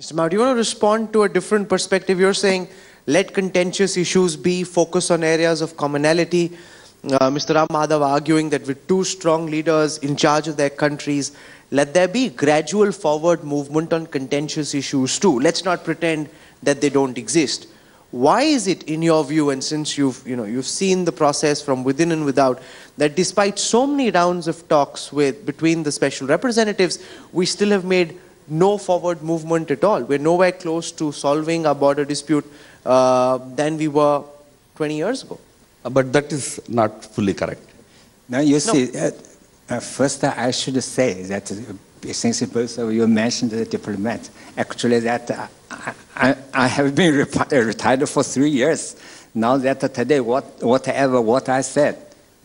Mr. Mao, do you want to respond to a different perspective? You're saying, let contentious issues be, focus on areas of commonality. Mr. Ram Madhav arguing that with two strong leaders in charge of their countries, let there be gradual forward movement on contentious issues too. Let's not pretend that they don't exist. Why is it, in your view, and since you've seen the process from within and without, that despite so many rounds of talks between the special representatives, we still have made no forward movement at all? We're nowhere close to solving our border dispute than we were 20 years ago. But that is not fully correct. Now you see, first I should say that since both of you mentioned the diplomat, actually that I have been retired for 3 years. Now that today, what I said,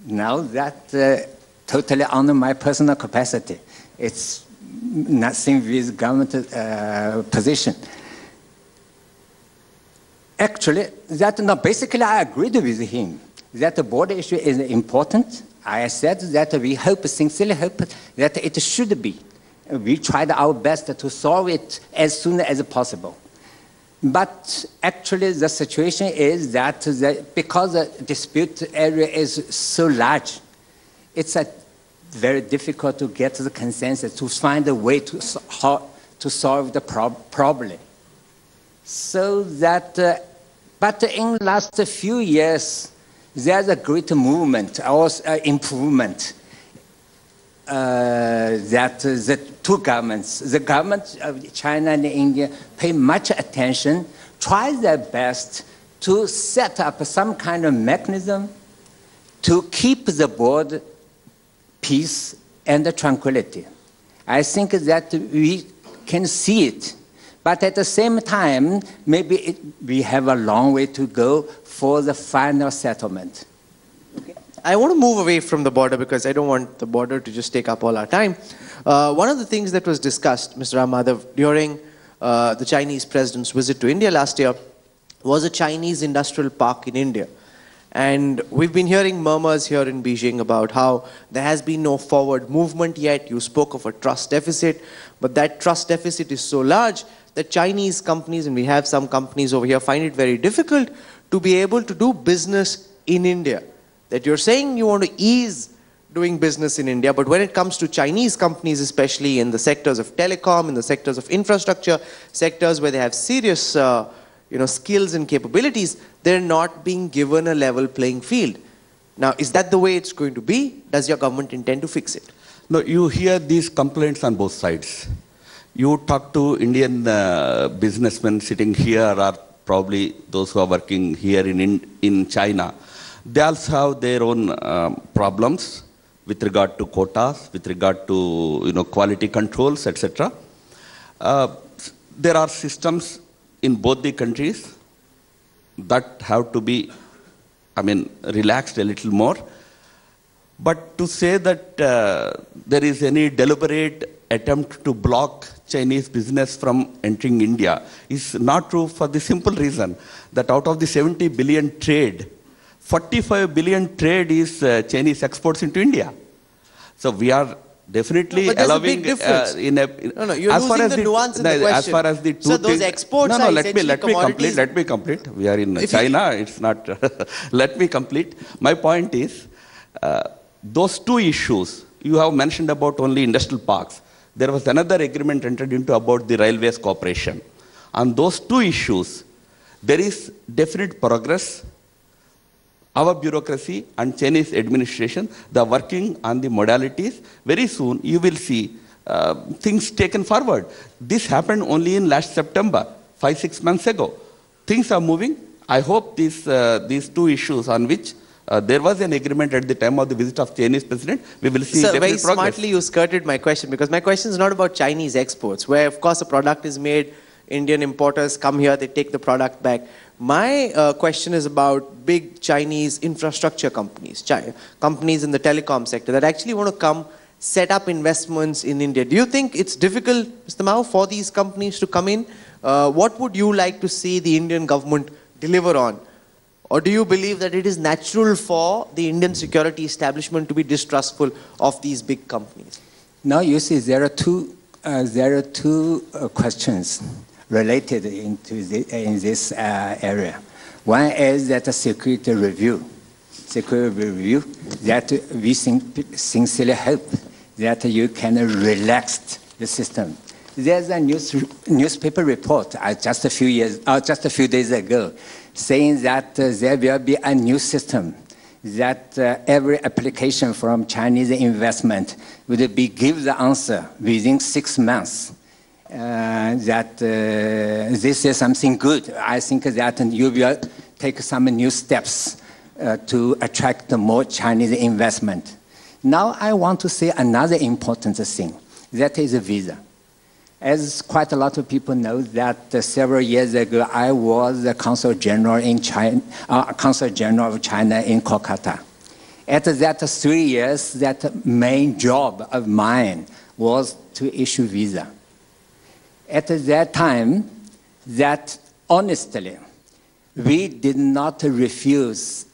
now that totally under my personal capacity, it's nothing with government position. Actually, basically I agreed with him that the border issue is important. I said that we sincerely hope that it should be. We tried our best to solve it as soon as possible. But actually the situation is that because the dispute area is so large, it's very difficult to get the consensus, to find a way to solve the problem. So that, but in the last few years, there's a great movement, also improvement, that the two governments, the government of China and India, pay much attention, try their best to set up some kind of mechanism to keep the border peace and tranquility. I think that we can see it. But at the same time, maybe we have a long way to go for the final settlement. Okay. I want to move away from the border because I don't want the border to just take up all our time. One of the things that was discussed, Mr. Ram Madhav, during the Chinese president's visit to India last year was a Chinese industrial park in India. And we've been hearing murmurs here in Beijing about how there has been no forward movement yet. You spoke of a trust deficit, but that trust deficit is so large that Chinese companies, and we have some companies over here, find it very difficult to be able to do business in India. That you're saying you want to ease doing business in India, but when it comes to Chinese companies, especially in the sectors of telecom, in the sectors of infrastructure, sectors where they have serious skills and capabilities, they're not being given a level playing field. Now, is that the way it's going to be? Does your government intend to fix it? No, you hear these complaints on both sides. You talk to Indian businessmen sitting here, or probably those who are working here in China. They also have their own problems with regard to quotas, with regard to quality controls, etc. There are systems in both the countries that have to be, relaxed a little more. But to say that there is any deliberate attempt to block Chinese business from entering India is not true, for the simple reason that out of the 70 billion trade, 45 billion trade is Chinese exports into India. So we are definitely allowing you're losing the nuance in the question. As far as the two so those exports are let me complete. We are in China, it's not, let me complete. My point is, those two issues, you have mentioned about only industrial parks. There was another agreement entered into about the railways cooperation. On those two issues, there is definite progress. Our bureaucracy and Chinese administration, they are working on the modalities. Very soon, you will see things taken forward. This happened only in last September, 5-6 months ago. Things are moving. I hope these two issues on which there was an agreement at the time of the visit of Chinese president, we will see definite progress. Very smartly you skirted my question, because my question is not about Chinese exports, where of course a product is made, Indian importers come here, they take the product back. My question is about big Chinese infrastructure companies, companies in the telecom sector that actually want to come set up investments in India. Do you think it's difficult, Mr. Mao, for these companies to come in? What would you like to see the Indian government deliver on? Or do you believe that it is natural for the Indian security establishment to be distrustful of these big companies? Now you see there are two questions related in this area. One is that the security review that we sincerely hope that you can relax the system. There's a newspaper report just a few days ago saying that there will be a new system that every application from Chinese investment would give the answer within 6 months. That this is something good. I think that you will take some new steps to attract more Chinese investment. Now I want to say another important thing, that is a visa. As quite a lot of people know that several years ago I was the Consul General in China, Consul General of China in Kolkata. At that 3 years, that main job of mine was to issue visa. At that time, that honestly, we did not refuse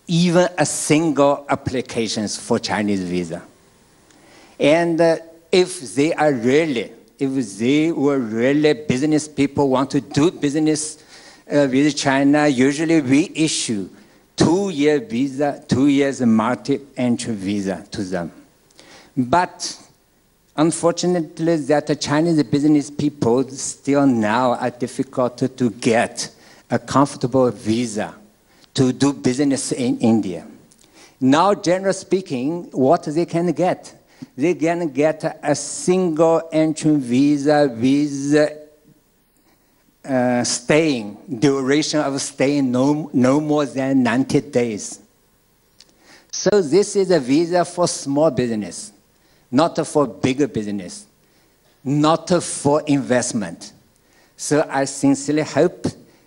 even a single application for Chinese visa. And if they were really business people want to do business with China, usually we issue 2-year visa, 2 years multi-entry visa to them. But unfortunately, that the Chinese business people still now are difficult to get a comfortable visa to do business in India. Now, generally speaking, what they can get? They can get a single entry visa with duration of staying no more than 90 days. So this is a visa for small business, not for bigger business, not for investment. So I sincerely hope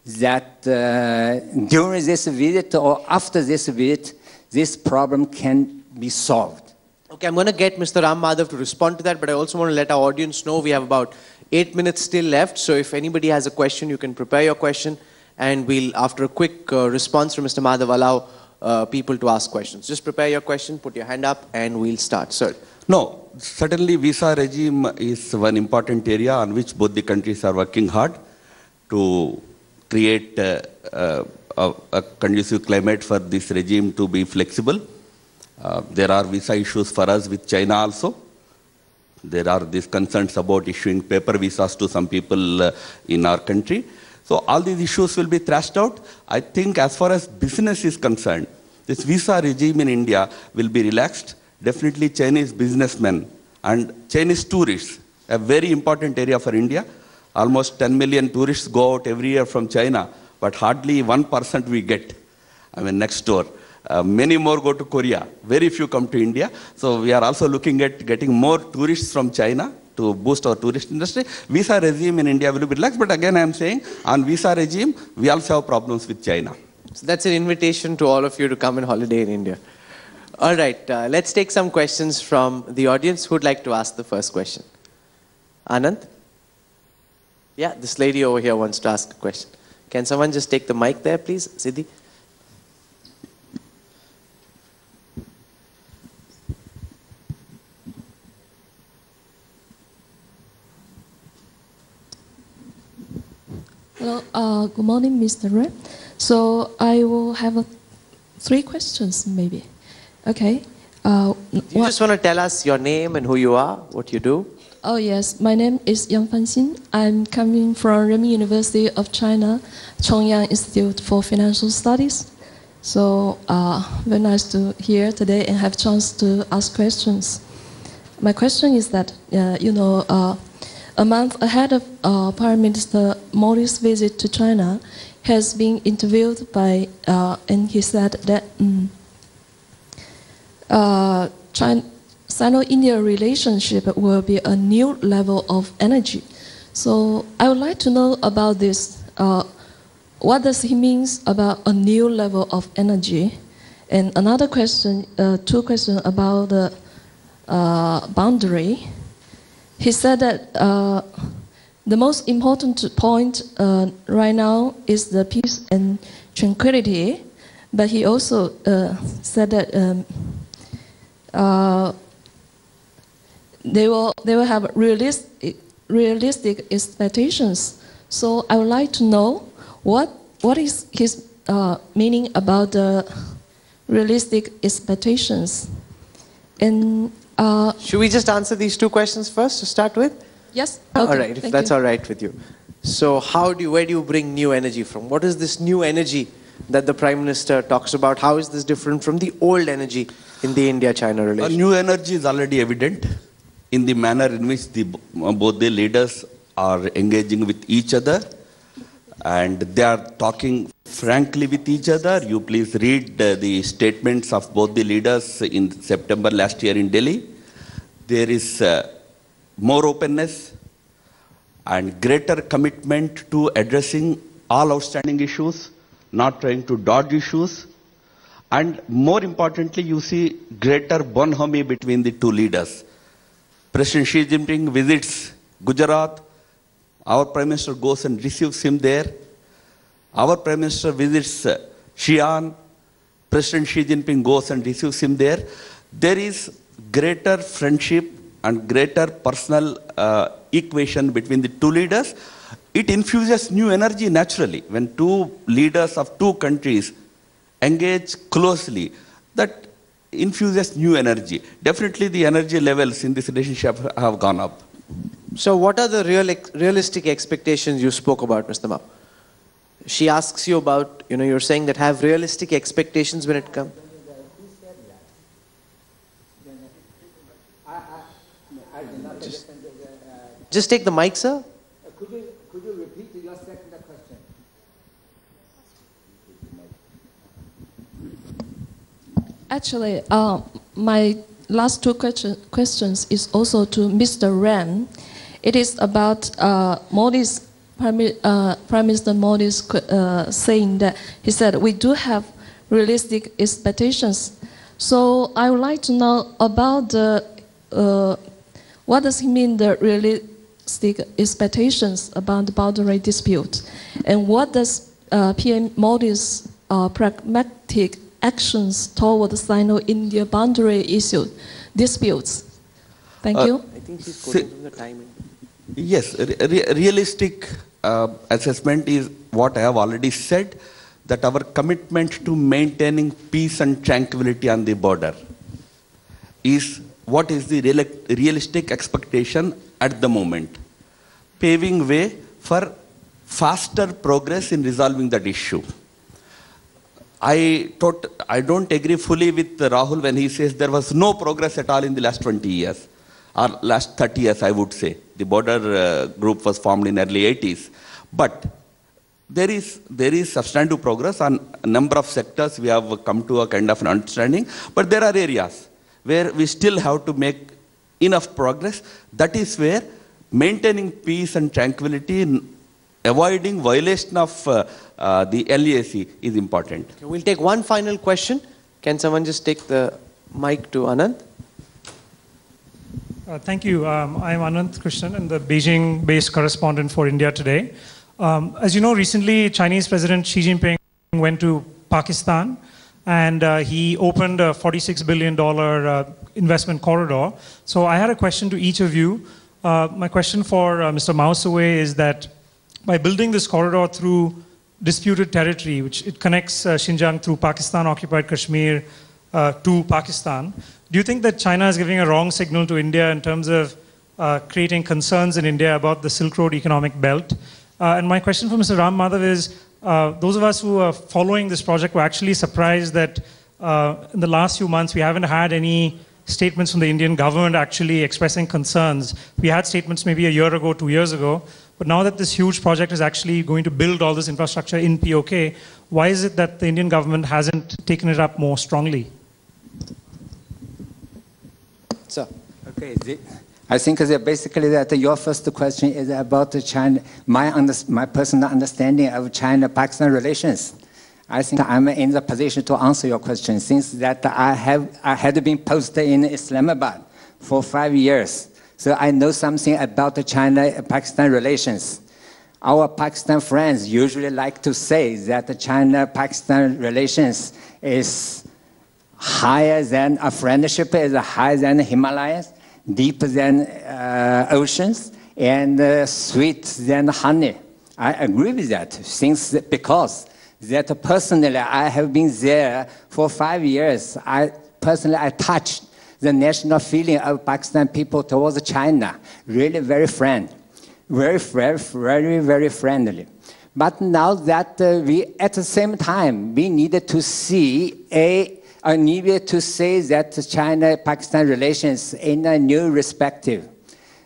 that during this visit or after this visit, this problem can be solved. Okay, I'm going to get Mr. Ram Madhav to respond to that, but I also want to let our audience know we have about 8 minutes still left. So if anybody has a question, you can prepare your question, and we'll, after a quick response from Mr. Madhav, allow people to ask questions. Just prepare your question, put your hand up, and we'll start. Sir. No, certainly visa regime is one important area on which both the countries are working hard to create a conducive climate for this regime to be flexible. There are visa issues for us with China also. There are these concerns about issuing paper visas to some people in our country. So all these issues will be thrashed out. I think as far as business is concerned, this visa regime in India will be relaxed. Definitely Chinese businessmen and Chinese tourists, a very important area for India. Almost 10 million tourists go out every year from China, but hardly 1% we get, next door. Many more go to Korea. Very few come to India. So we are also looking at getting more tourists from China to boost our tourist industry. Visa regime in India will be relaxed, but again I am saying on visa regime, we also have problems with China. So that's an invitation to all of you to come and holiday in India. All right, let's take some questions from the audience. Who would like to ask the first question? Anand? Yeah, this lady over here wants to ask a question. Can someone just take the mic there, please? Siddhi? Hello, good morning, Mr. Ray. So I will have 3 questions, maybe. Okay. Do you just want to tell us your name and who you are, what you do? Oh, yes. My name is Yang Fanxin. I'm coming from Renmin University of China, Chongyang Institute for Financial Studies. So very nice to hear today and have a chance to ask questions. My question is that, a month ahead of Prime Minister Modi's visit to China, has been interviewed by, and he said that Sino-India relationship will be a new level of energy. So I would like to know about this. What does he mean about a new level of energy? And another question, 2 questions about the boundary. He said that the most important point right now is the peace and tranquility, but he also said that they will have realistic expectations. So I would like to know what is his meaning about the realistic expectations. And should we just answer these two questions first to start with? yes. All Okay, right, if thank that's you. all right with you. So where do you bring new energy from? What is this new energy that the Prime Minister talks about? How is this different from the old energy in the India-China A relationship? new energy is already evident in the manner in which both the leaders are engaging with each other, and they are talking frankly with each other. You please read the statements of both the leaders in September last year in Delhi. There is more openness and greater commitment to addressing all outstanding issues, not trying to dodge issues. And more importantly, you see greater bonhomie between the two leaders. President Xi Jinping visits Gujarat. Our Prime Minister goes and receives him there. Our Prime Minister visits Xi'an. President Xi Jinping goes and receives him there. There is greater friendship and greater personal equation between the two leaders. It infuses new energy naturally. When two leaders of two countries engage closely, that infuses new energy. Definitely the energy levels in this relationship have gone up. So what are the realistic expectations you spoke about, Mr. Mao? She asks you about, you're saying that have realistic expectations when it comes. Just take the mic, sir. Could you repeat your second question? Actually, my last two questions is also to Mr. Ren. It is about Prime Minister Modi's saying that he said we do have realistic expectations. So I would like to know about what does he mean the realistic expectations about the boundary dispute, and what does PM Modi's pragmatic actions toward the Sino-India boundary disputes? Thank you. I think he's quoting from the timing. Yes, realistic assessment is what I have already said, that our commitment to maintaining peace and tranquility on the border is what is the realistic expectation at the moment, paving way for faster progress in resolving that issue. I don't agree fully with Rahul when he says there was no progress at all in the last 20 years, or last 30 years, I would say. The border group was formed in early 80s. But there is substantive progress on a number of sectors. We have come to a kind of an understanding. But there are areas where we still have to make enough progress. That is where maintaining peace and tranquility, avoiding violation of the LAC is important. Okay, we'll take one final question. Can someone just take the mic to Anand? Thank you. I'm Anant Krishnan, and the Beijing-based correspondent for India Today. As you know, recently Chinese President Xi Jinping went to Pakistan, and he opened a $46 billion investment corridor. So I had a question to each of you. My question for Mr. Mao Suwei is that by building this corridor through disputed territory, which it connects Xinjiang through Pakistan-occupied Kashmir to Pakistan, do you think that China is giving a wrong signal to India in terms of creating concerns in India about the Silk Road economic belt? And my question for Mr. Ram Madhav is, those of us who are following this project were actually surprised that in the last few months we haven't had any statements from the Indian government actually expressing concerns. We had statements maybe a year ago, 2 years ago, but now that this huge project is actually going to build all this infrastructure in POK, why is it that the Indian government hasn't taken it up more strongly? Sir. Okay, I think that basically that your first question is about China, my personal understanding of China-Pakistan relations. I think I'm in the position to answer your question since that I had been posted in Islamabad for 5 years. So I know something about the China-Pakistan relations. Our Pakistan friends usually like to say that the China-Pakistan relations is higher than a friendship, is higher than the Himalayas, deeper than oceans, and sweet than honey. I agree with that. Because that personally, I have been there for 5 years. I touched the national feeling of Pakistan people towards China. Really very friendly. Very, very friendly. But now that at the same time, we needed to see needed to say that China-Pakistan relations in a new perspective.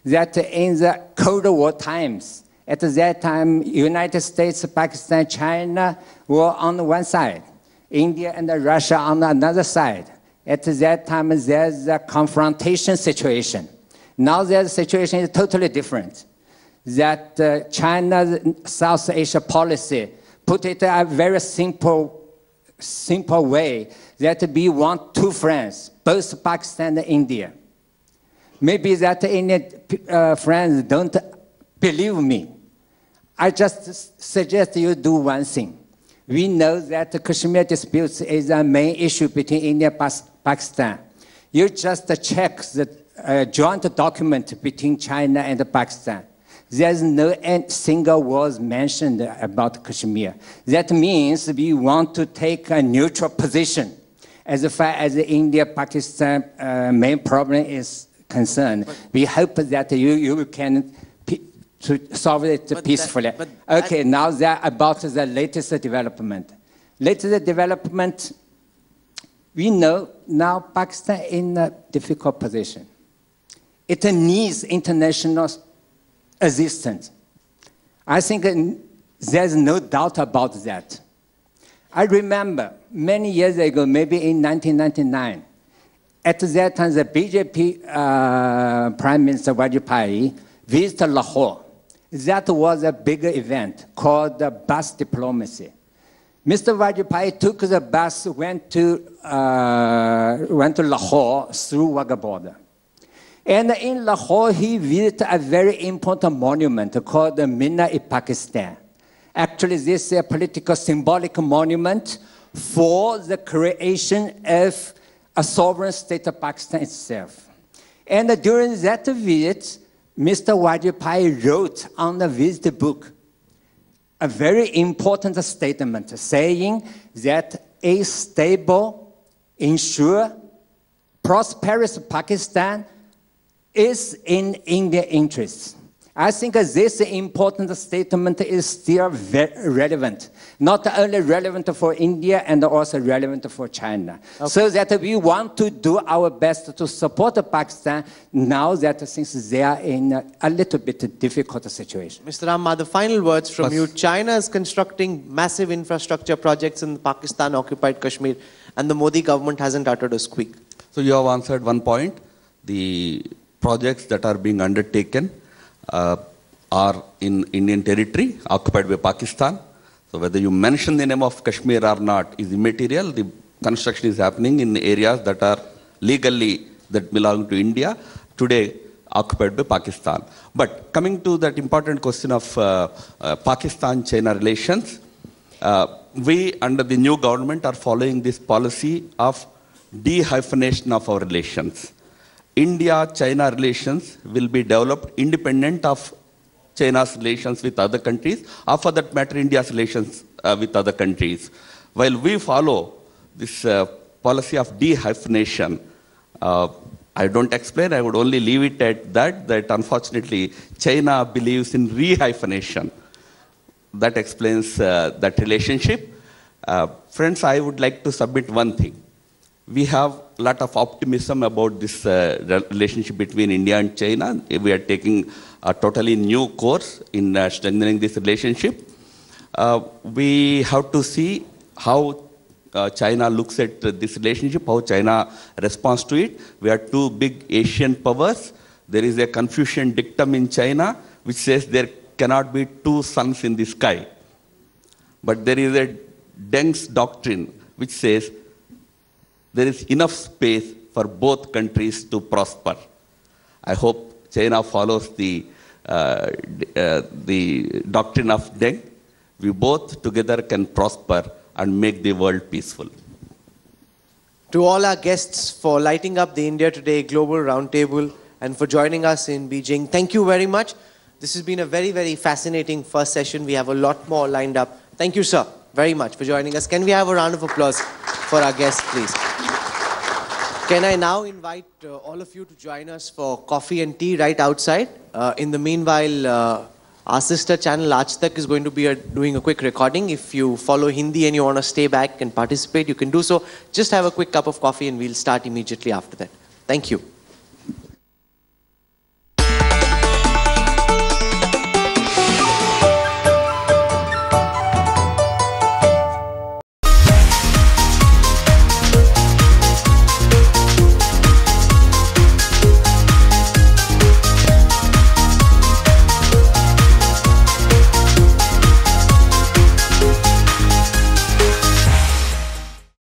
That in the Cold War times, at that time, United States, Pakistan, China were on one side, India and Russia on another side. At that time, there's a confrontation situation. Now the situation is totally different. That China's South Asia policy put it a very simple way, that we want two friends, both Pakistan and India. Maybe that Indian friends don't believe me. I just suggest you do one thing. We know that the Kashmir dispute is a main issue between India and Pakistan. You just check the joint document between China and Pakistan. There's no single word mentioned about Kashmir. That means we want to take a neutral position as far as the India-Pakistan main problem is concerned. We hope that you can to solve it peacefully. Okay, now about the latest development. Latest development, we know now Pakistan in a difficult position. It needs international assistance. I think there's no doubt about that. I remember many years ago, maybe in 1999, at that time the BJP Prime Minister Vajpayee visited Lahore. That was a big event called the bus diplomacy. Mr. Vajpayee took the bus, went to Lahore through Wagah border. And in Lahore, he visited a very important monument called the Mina-e-Pakistan. Actually, this is a political symbolic monument for the creation of a sovereign state of Pakistan itself. And during that visit, Mr. Vajpayee wrote on the visit book a very important statement saying that a stable, ensure, prosperous Pakistan is in India's interests. I think this important statement is still very relevant. Not only relevant for India and also relevant for China. Okay. So that we want to do our best to support Pakistan now that since they are in a little bit difficult situation. Mr. Amma, the final words from you. China is constructing massive infrastructure projects in Pakistan-occupied Kashmir, and the Modi government hasn't uttered a squeak. So you have answered one point. The projects that are being undertaken are in Indian territory, occupied by Pakistan. So whether you mention the name of Kashmir or not is immaterial. The construction is happening in areas that are legally that belong to India, today occupied by Pakistan. But coming to that important question of Pakistan-China relations, we under the new government are following this policy of de-hyphenation of our relations. India-China relations will be developed independent of China's relations with other countries, or for that matter, India's relations with other countries. While we follow this policy of de-hyphenation, I don't explain, I would only leave it at that unfortunately China believes in re-hyphenation. That explains that relationship. Friends, I would like to submit one thing. We have a lot of optimism about this relationship between India and China. We are taking a totally new course in strengthening this relationship. We have to see how China looks at this relationship, how China responds to it. We are two big Asian powers. There is a Confucian dictum in China which says there cannot be two suns in the sky. But there is a Deng's doctrine which says there is enough space for both countries to prosper. I hope China follows the doctrine of Deng. We both together can prosper and make the world peaceful. To all our guests for lighting up the India Today Global Roundtable and for joining us in Beijing, thank you very much. This has been a very, very fascinating first session. We have a lot more lined up. Thank you, sir, very much for joining us. Can we have a round of applause for our guests, please? Can I now invite all of you to join us for coffee and tea right outside? In the meanwhile, our sister channel Aaj Tak is going to be doing a quick recording. If you follow Hindi and you want to stay back and participate, you can do so. Just have a quick cup of coffee and we'll start immediately after that. Thank you.